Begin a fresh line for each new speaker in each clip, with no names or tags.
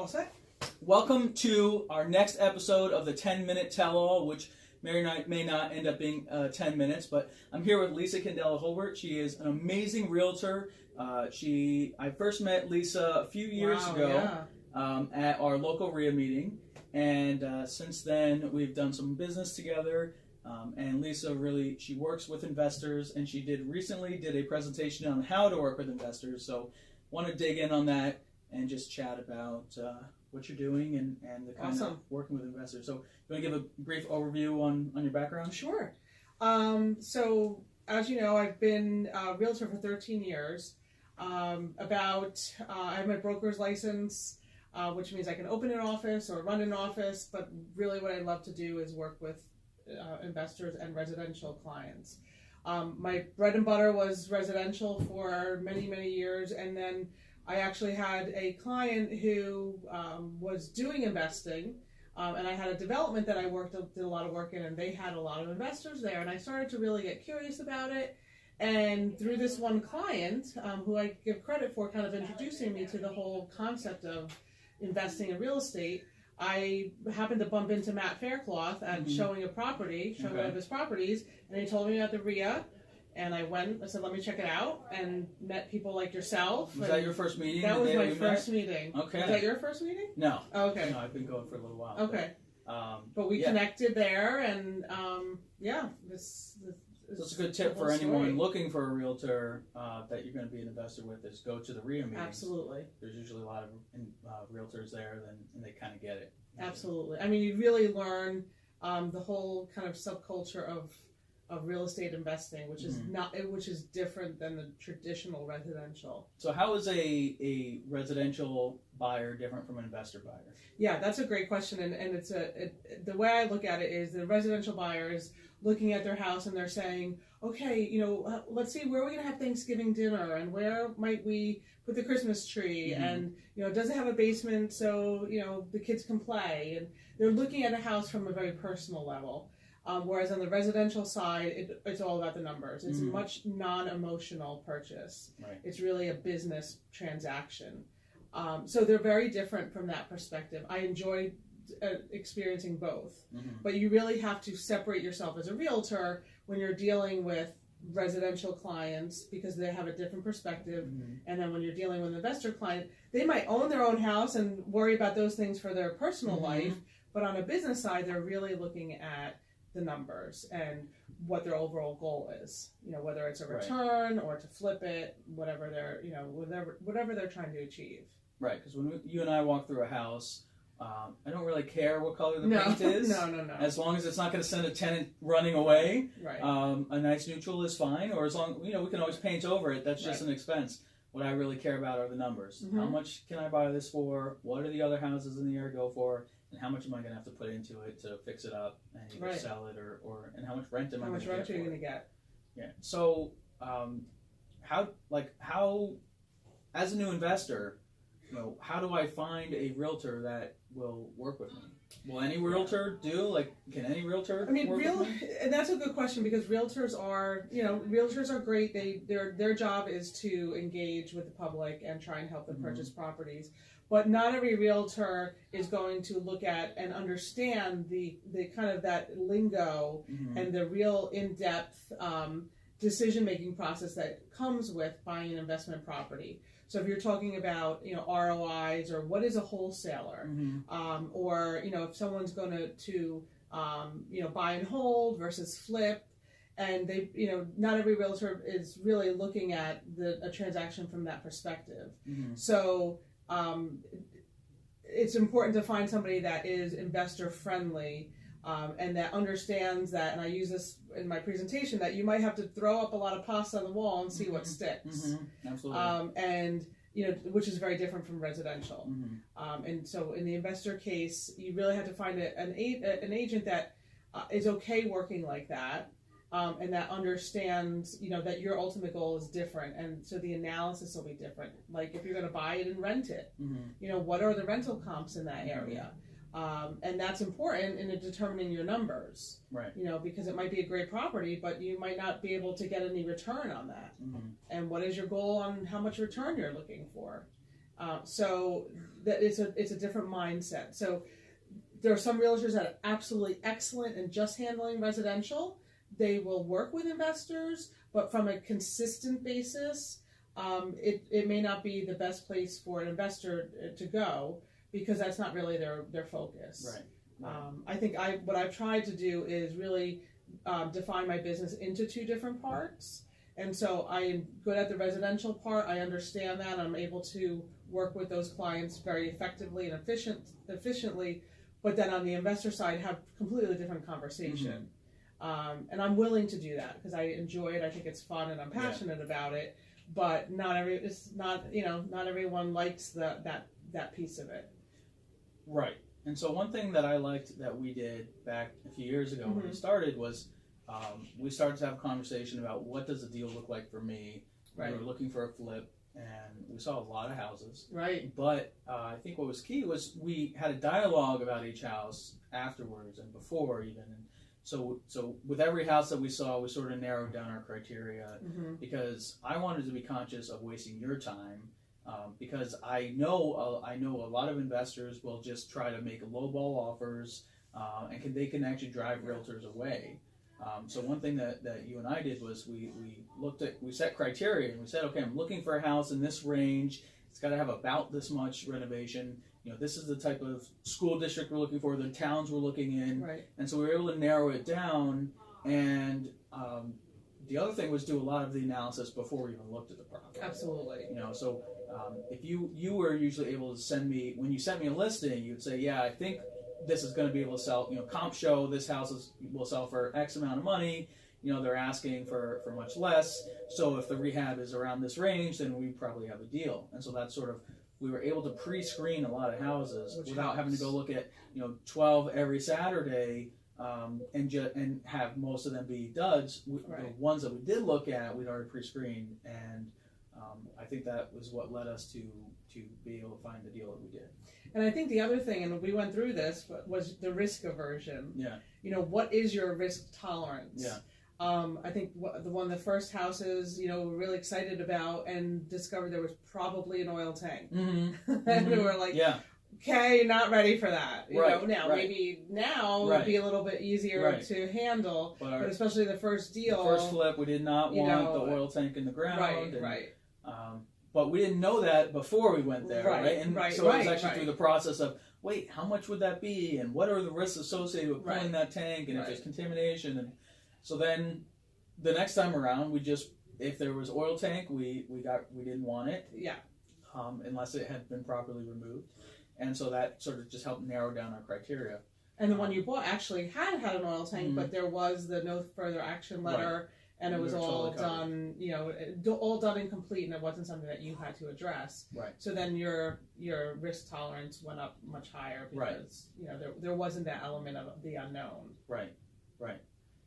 All set?
Welcome to our next episode of the 10-Minute Tell-All, which may not end up being 10 minutes, but I'm here with Lisa Candella-Hulbert. She is an amazing realtor. I first met Lisa a few years ago at our local RIA meeting, and since then we've done some business together. And Lisa she works with investors, and she recently did a presentation on how to work with investors. So want to dig in on that and just chat about what you're doing and the kind of working with investors. So you want to give a brief overview on your background?
Sure. So as you know, I've been a realtor for 13 years. I have my broker's license, which means I can open an office or run an office, but really what I love to do is work with investors and residential clients. My bread and butter was residential for many, many years, and then I actually had a client who was doing investing, and I had a development that I did a lot of work in, and they had a lot of investors there, and I started to really get curious about it. And through this one client, who I give credit for kind of introducing me to the whole concept of investing in real estate, I happened to bump into Matt Faircloth at showing one of his properties, and he told me about the RIA. And I said, let me check it out, and met people like yourself.
Was that your first meeting?
That was my first meeting.
Okay.
Was that your first meeting?
No.
Okay.
No, I've been going for a little while.
Okay. But we connected there, and
That's a good tip for anyone looking for a realtor that you're going to be an investor with, is go to the RIA meetings.
Absolutely.
There's usually a lot of realtors there, and they kind of get it.
Absolutely. I mean, you really learn the whole kind of subculture of real estate investing, which is different than the traditional residential.
So how is a residential buyer different from an investor buyer?
Yeah, that's a great question, and the way I look at it is the residential buyer is looking at their house and they're saying, okay, let's see, where are we going to have Thanksgiving dinner, and where might we put the Christmas tree, and does it have a basement so the kids can play, and they're looking at a house from a very personal level. Whereas on the residential side, it's all about the numbers. It's a much non-emotional purchase.
Right.
It's really a business transaction. So they're very different from that perspective. I enjoy experiencing both. But you really have to separate yourself as a realtor when you're dealing with residential clients, because they have a different perspective. And then when you're dealing with an investor client, they might own their own house and worry about those things for their personal life. But on a business side, they're really looking at the numbers and what their overall goal is, whether it's a return or to flip it, whatever they're trying to achieve.
Right, because when you and I walk through a house, I don't really care what color the paint is.
No.
As long as it's not going to send a tenant running away.
Right.
A nice neutral is fine, or as long we can always paint over it. That's just an expense. What I really care about are the numbers. How much can I buy this for? What do the other houses in the area go for? And how much am I going to have to put into it to fix it up and either sell it or and how much rent am I going to get? How much rent are you
going to get?
Yeah. So, how as a new investor, how do I find a realtor that will work with me? Will any realtor do? Can any realtor?
I mean, and that's a good question, because realtors are great. Their job is to engage with the public and try and help them purchase properties. But not every realtor is going to look at and understand the kind of that lingo and the real in-depth decision-making process that comes with buying an investment property. So if you're talking about ROIs, or what is a wholesaler, or if someone's going to buy and hold versus flip, and they not every realtor is really looking at a transaction from that perspective. So it's important to find somebody that is investor friendly, and that understands that, and I use this in my presentation, that you might have to throw up a lot of pasta on the wall and see what sticks.
Absolutely.
And which is very different from residential. And so in the investor case, you really have to find an agent that is okay working like that. And that understands, that your ultimate goal is different, and so the analysis will be different. Like if you're going to buy it and rent it, what are the rental comps in that area? And that's important in determining your numbers,
right?
Because it might be a great property, but you might not be able to get any return on that. And what is your goal on how much return you're looking for? So that it's a different mindset. So there are some realtors that are absolutely excellent in just handling residential. They will work with investors, but from a consistent basis, it may not be the best place for an investor to go, because that's not really their focus.
Right.
I think what I've tried to do is really define my business into two different parts. And so I'm good at the residential part. I understand that. I'm able to work with those clients very effectively and efficiently. But then on the investor side, have completely different conversation. And I'm willing to do that because I enjoy it. I think it's fun and I'm passionate about it. But not everyone likes that piece of it.
Right. And so one thing that I liked that we did back a few years ago when we started was we started to have a conversation about what does a deal look like for me.
Right.
We were looking for a flip, and we saw a lot of houses.
Right.
But I think what was key was we had a dialogue about each house afterwards and before even. And so with every house that we saw, we sort of narrowed down our criteria because I wanted to be conscious of wasting your time. Because I know a lot of investors will just try to make lowball offers, and they can actually drive realtors away. So one thing that you and I did was we set criteria, and we said, okay, I'm looking for a house in this range. It's got to have about this much renovation. This is the type of school district we're looking for, the towns we're looking in.
Right. And
so we were able to narrow it down. And the other thing was do a lot of the analysis before we even looked at the property.
Absolutely.
So if you were usually able to send me, when you sent me a listing, you'd say, yeah, I think this is going to be able to sell, comp show, this house will sell for X amount of money. They're asking for much less. So if the rehab is around this range, then we probably have a deal. And so that's sort of, we were able to pre-screen a lot of houses without having to go look at, 12 every Saturday, and have most of them be duds.
Right.
The ones that we did look at, we'd already pre-screened, and I think that was what led us to be able to find the deal that we did.
And I think the other thing, and we went through this, was the risk aversion.
Yeah.
What is your risk tolerance?
Yeah.
I think one of the first houses, we were really excited about and discovered there was probably an oil tank. And we were like, okay, not ready for that. Maybe now would be a little bit easier to handle, but especially the first deal.
The first flip, we did not want the oil tank in the ground.
Right.
But we didn't know that before we went there, right? And so it was actually through the process of, wait, how much would that be? And what are the risks associated with pulling that tank? And if there's contamination. And so then the next time around, if there was oil tank, we didn't want it. Yeah. Unless it had been properly removed. And so that sort of just helped narrow down our criteria.
And the one you bought actually had an oil tank, but there was the no further action letter. And it was all done, all done and complete, and it wasn't something that you had to address. Right. So then your risk tolerance went up much higher because there wasn't that element of the unknown. Right.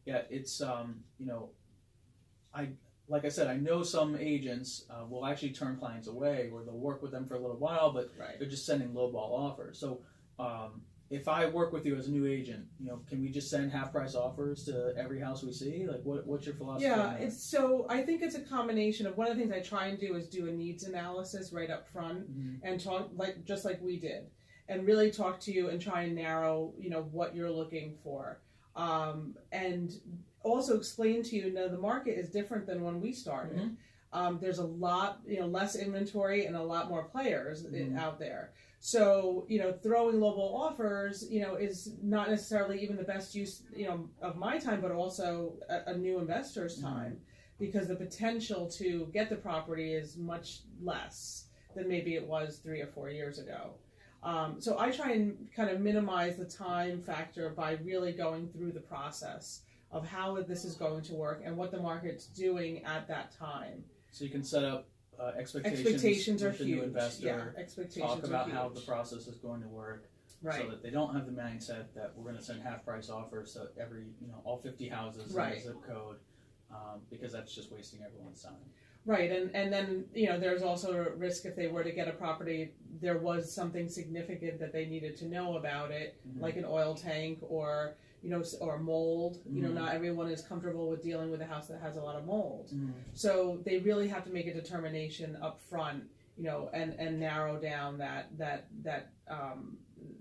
Yeah, it's like I said, I know some agents will actually turn clients away, or they'll work with them for a little while, but they're just sending lowball offers. So if I work with you as a new agent, can we just send half price offers to every house we see? Like, what's your philosophy?
Yeah, so I think it's a combination of, one of the things I try and do is do a needs analysis right up front and talk just like we did, and really talk to you and try and narrow, what you're looking for, and also explain to you, the market is different than when we started. There's a lot, less inventory and a lot more players out there. So, throwing lowball offers, is not necessarily even the best use, of my time, but also a new investor's time, because the potential to get the property is much less than maybe it was 3 or 4 years ago. So I try and kind of minimize the time factor by really going through the process of how this is going to work and what the market's doing at that time.
So you can set up expectations
are
with the
huge.
new investor.
Expectations
talk about
are
how
huge.
the process is going to work, so that they don't have the mindset that we're going to send half price offers to every, all 50 houses in the zip code, because that's just wasting everyone's time. Right,
and then there's also a risk if they were to get a property, there was something significant that they needed to know about it, like an oil tank or or mold. Not everyone is comfortable with dealing with a house that has a lot of mold. So they really have to make a determination up front and narrow down that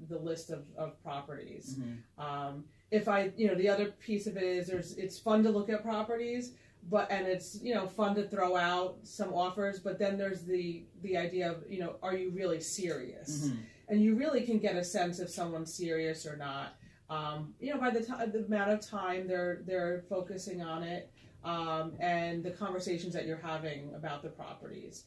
the list of properties.
Mm-hmm.
If I, the other piece of it is it's fun to look at properties, and it's, fun to throw out some offers, but then there's the idea of, are you really serious?
Mm-hmm.
And you really can get a sense if someone's serious or not. By the amount of time they're focusing on it, and the conversations that you're having about the properties.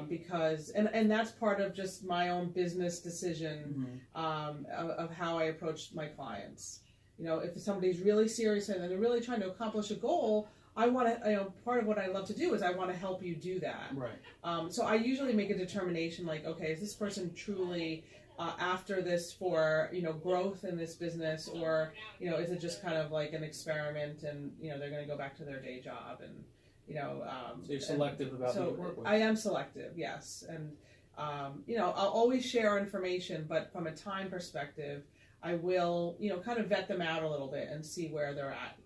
Because that's part of just my own business decision, of how I approach my clients. If somebody's really serious and they're really trying to accomplish a goal, I want to, part of what I love to do is I want to help you do that.
Right.
So I usually make a determination like, okay, is this person truly after this for, growth in this business, or, is it just kind of like an experiment and, they're going to go back to their day job and,
so you're selective about who you work with.
I am selective, yes. And, I'll always share information, but from a time perspective, I will, kind of vet them out a little bit and see where they're at,